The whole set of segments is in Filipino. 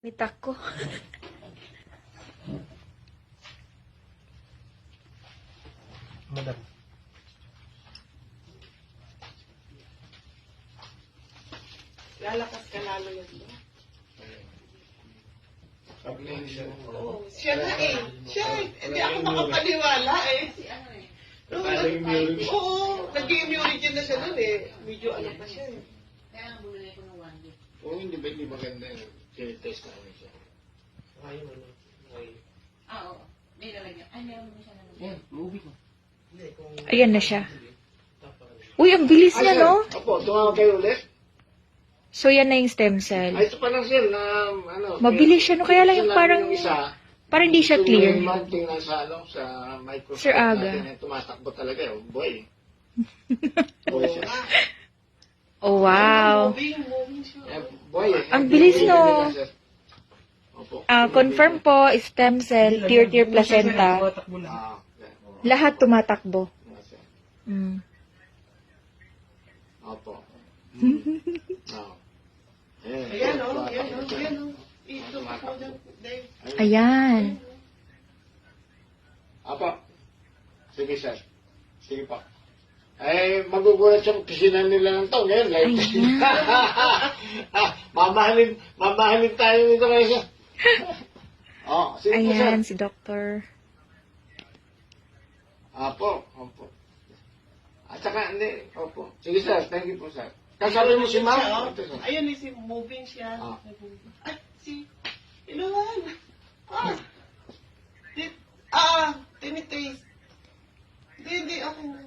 Mitak ko. Madam. Lalakas ka lalo yun. Applying siya. Oo, siya na eh. Siya eh. Hindi ako makapaniwala eh. Parang yung urine. Oo, nag-immunity na siya nun eh. Medyo ano pa siya eh. Kaya ang bumili ko ng 1 week. Oo, hindi ba hindi maganda yun? Test namin siya. Ayun ano. Oo. May lalagyan. Ay, meron mo siya na Yan, movie ko. Ayan na siya. Uy, ang bilis niya, no? Opo, tumawag kayo ulit. So, yan na yung stem cell. Ay, ito pa lang sir na ano. Mabilis siya, no? Kaya lang yung gusto namin parang, yung isa, parang hindi siya clear. tingnan sa ano, sa microscope Sir Aga. natin, tumatakbo talaga yun. Boy. Boy siya. Oh, wow. Moving siya. Eh, boy eh. Ang bilis, no? Opo. Confirm po, stem cell, tear placenta. Ah, Lahat tumatakbo. okay. Mm. Opo. Oo. Ayan o, ayan o, ayan o. Ito ako dyan, Dave. Ayan. Apo. Sige, sir. Sige pa. Eh, magugulat sa opisina nila ng to. Ngayon, live. Mamahalin tayo nito kayo, sir. Oh, sige po, sir. Ayan, si Doctor. Apo, opo. At saka, hindi, opo. Sige, sir. Thank you po, sir. Kasama mo si ma'am. Ito, sir. Ayun eh, si moving siya. Ah. Ay, si Iluhan. Tinitaste. Hindi, okay na.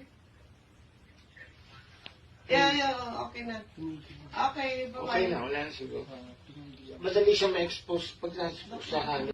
Yeah, okay na. Okay, bye-bye. Okay na, wala na siguro. Madali siya ma-expose pag nasa sa hangin.